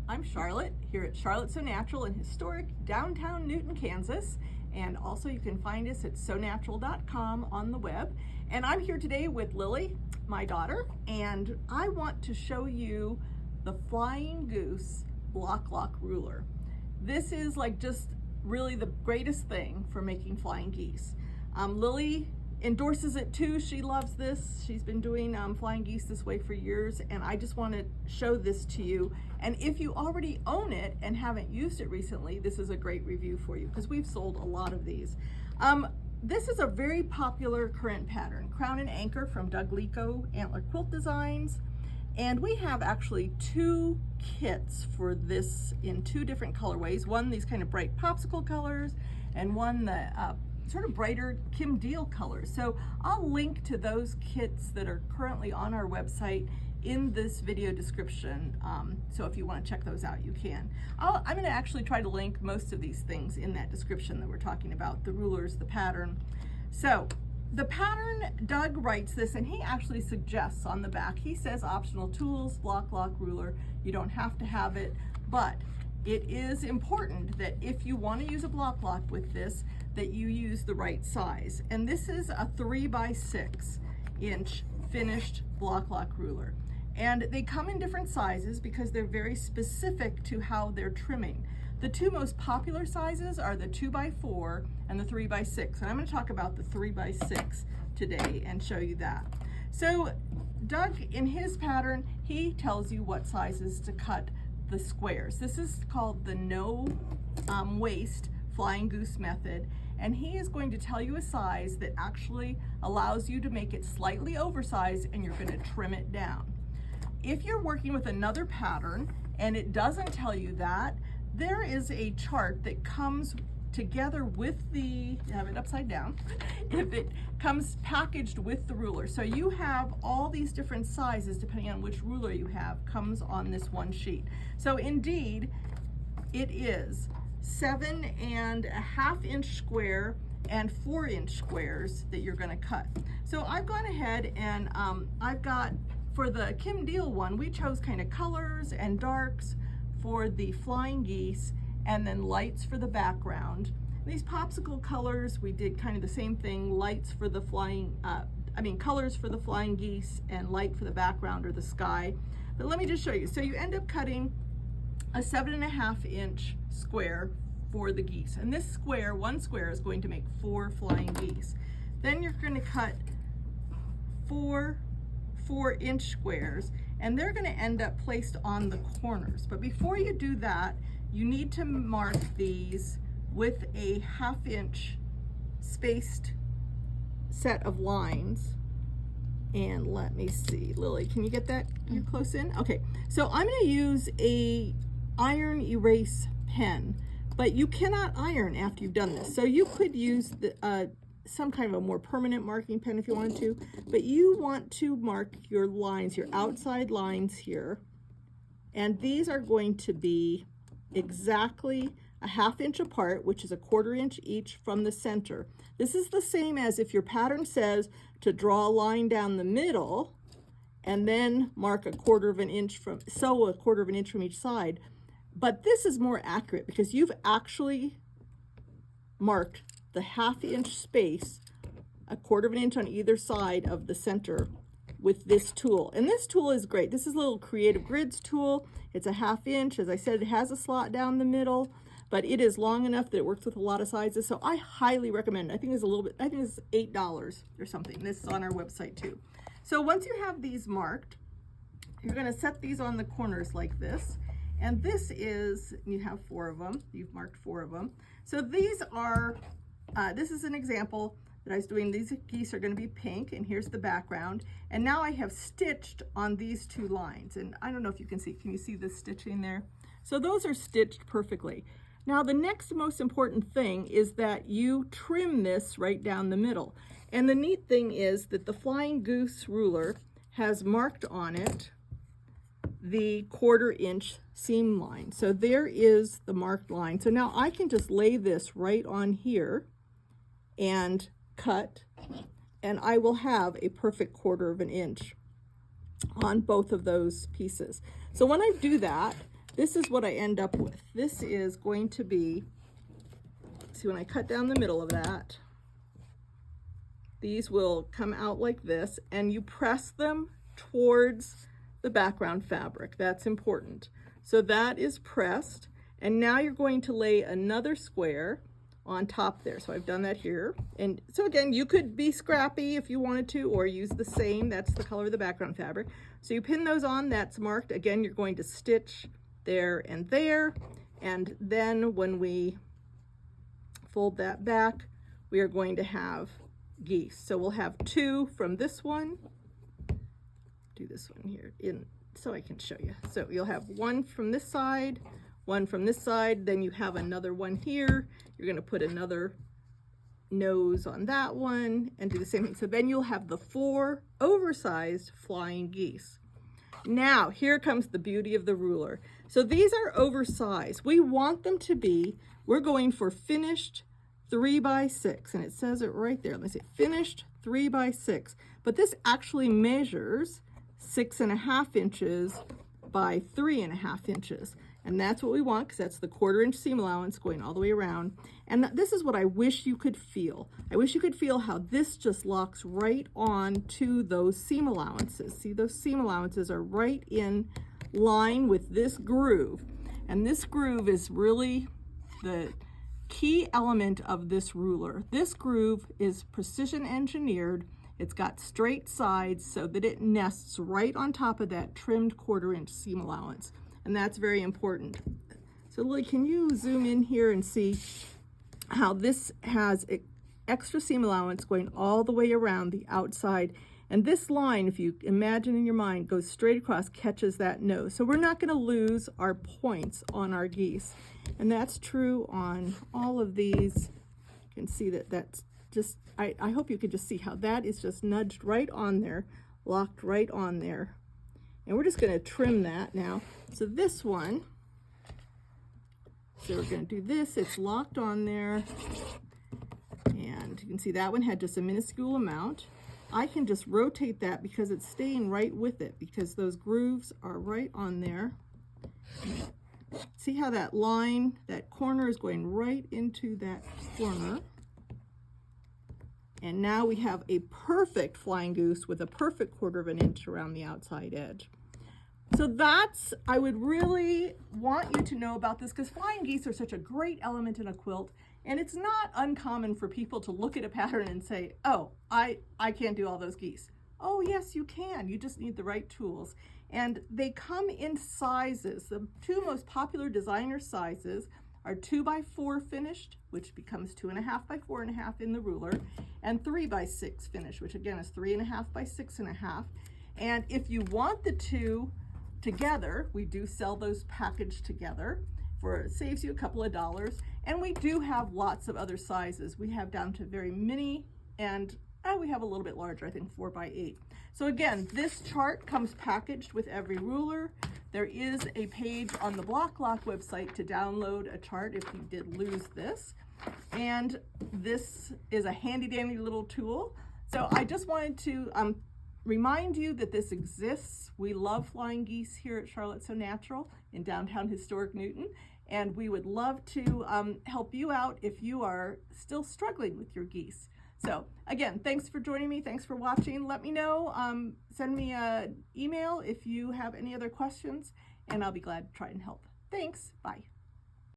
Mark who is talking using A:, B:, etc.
A: I'm Charlotte here at Charlotte So Natural in historic downtown Newton, Kansas. And also you can find us at sonatural.com on the web. And I'm here today with Lily, my daughter, and I want to show you the Flying Goose Bloc Loc ruler. This is like just really the greatest thing for making flying geese. Lily endorses it too. She loves this. She's been doing flying geese this way for years, and I just want to show this to you. And if you already own it and haven't used it recently, this is a great review for you because we've sold a lot of these. This is a very popular current pattern, Crown and Anchor from Doug Lico Antler Quilt Designs. And we have actually two kits for this in two different colorways. One, these kind of bright popsicle colors, and one that sort of brighter Kim Deal colors. So I'll link to those kits that are currently on our website in this video description. So if you want to check those out, you can. I'm going to actually try to link most of these things in that description that we're talking about, the rulers, the pattern. So the pattern, Doug writes this, and he actually suggests on the back, he says optional tools, Bloc Loc ruler. You don't have to have it, but it is important that if you want to use a Bloc Loc with this, that you use the right size. And this is a 3x6 inch finished Bloc Loc ruler. And they come in different sizes because they're very specific to how they're trimming. The two most popular sizes are the 2x4 and the 3x6. And I'm going to talk about the 3x6 today and show you that. So Doug, in his pattern, he tells you what sizes to cut the squares. This is called the no waste Flying Goose method. And he is going to tell you a size that actually allows you to make it slightly oversized, and you're going to trim it down. If you're working with another pattern and it doesn't tell you that, there is a chart that comes together with the, have it upside down, if it comes packaged with the ruler. So you have all these different sizes depending on which ruler you have, comes on this one sheet. So indeed, it is 7.5 inch square and 4 inch squares that you're going to cut. So I've gone ahead and I've got, for the Kim Deal one, we chose kind of colors and darks for the flying geese and then lights for the background. These popsicle colors, we did kind of the same thing, lights for the flying, colors for the flying geese and light for the background or the sky. But let me just show you. So you end up cutting a 7.5 inch square for the geese. And this square, one square, is going to make 4 flying geese. Then you're going to cut 4 4-inch squares, and they're going to end up placed on the corners. But before you do that, you need to mark these with a 1/2 inch spaced set of lines. And let me see, Lily, can you get that? You're close in? Okay, so I'm going to use a iron erase pen, but you cannot iron after you've done this. So you could use the, some kind of a more permanent marking pen if you wanted to, but you want to mark your lines, your outside lines here, and these are going to be exactly a 1/2 inch apart, which is a 1/4 inch each from the center. This is the same as if your pattern says to draw a line down the middle and then mark a 1/4 inch from, sew a 1/4 inch from each side. But this is more accurate because you've actually marked the 1/2 inch space, a 1/4 inch on either side of the center with this tool. And this tool is great. This is a little Creative Grids tool. It's a 1/2 inch. As I said, it has a slot down the middle, but it is long enough that it works with a lot of sizes. So I highly recommend it. I think it's a little bit, I think it's $8 or something. This is on our website too. So once you have these marked, you're going to set these on the corners like this. And this is, you have 4 of them. You've marked 4 of them. So these are, this is an example that I was doing. These geese are going to be pink, and here's the background. And now I have stitched on these 2 lines. And I don't know if you can you see the stitching there? So those are stitched perfectly. Now the next most important thing is that you trim this right down the middle. And the neat thing is that the Flying Goose ruler has marked on it the 1/4 inch seam line. So there is the marked line. So now I can just lay this right on here and cut, and I will have a perfect 1/4 inch on both of those pieces. So when I do that, this is what I end up with. This is going to be, see, when I cut down the middle of that, these will come out like this, and you press them towards the background fabric. That's important. So that is pressed, and now you're going to lay another square on top there. So I've done that here. And so again, you could be scrappy if you wanted to, or use the same, that's the color of the background fabric. So you pin those on, that's marked. Again, you're going to stitch there, and then when we fold that back, we are going to have geese. So we'll have two from this one. Do this one here in so I can show you. So you'll have one from this side, one from this side, then you have another one here. You're going to put another nose on that one and do the same thing. So then you'll have the 4 oversized flying geese. Now, here comes the beauty of the ruler. So these are oversized. We want them to be, we're going for finished 3 by 6, and it says it right there. Let me see, finished 3 by 6. But this actually measures 6.5 inches by 3.5 inches. And that's what we want, because that's the 1/4 inch seam allowance going all the way around. And this is what I wish you could feel. I wish you could feel how this just locks right on to those seam allowances. See, those seam allowances are right in line with this groove. And this groove is really the key element of this ruler. This groove is precision engineered. It's got straight sides so that it nests right on top of that trimmed 1/4 inch seam allowance. And that's very important. So Lily, can you zoom in here and see how this has extra seam allowance going all the way around the outside? And this line, if you imagine in your mind, goes straight across, catches that nose. So we're not gonna lose our points on our geese. And that's true on all of these. You can see that that's just, I hope you could just see how that is just nudged right on there, locked right on there. And we're just gonna trim that now. So this one, so we're gonna do this, it's locked on there. And you can see that one had just a minuscule amount. I can just rotate that because it's staying right with it, because those grooves are right on there. See how that line, that corner is going right into that corner. And now we have a perfect flying goose with a perfect 1/4 inch around the outside edge. So that's, I would really want you to know about this, because flying geese are such a great element in a quilt. And it's not uncommon for people to look at a pattern and say, oh, I can't do all those geese. Oh yes, you can. You just need the right tools. And they come in sizes. The 2 most popular designer sizes are 2 by 4 finished, which becomes 2.5 by 4.5 in the ruler, and 3 by 6 finished, which again is 3.5 by 6.5. And if you want the 2 together, we do sell those packaged together. It saves you a couple of dollars. And we do have lots of other sizes. We have down to very mini, and we have a little bit larger, I think 4 by 8. So again, this chart comes packaged with every ruler. There is a page on the Bloc Loc website to download a chart if you did lose this. And this is a handy dandy little tool. So I just wanted to remind you that this exists. We love flying geese here at Charlotte So Natural in downtown historic Newton. And we would love to help you out if you are still struggling with your geese. So again, thanks for joining me. Thanks for watching. Let me know, send me an email if you have any other questions, and I'll be glad to try and help. Thanks, bye.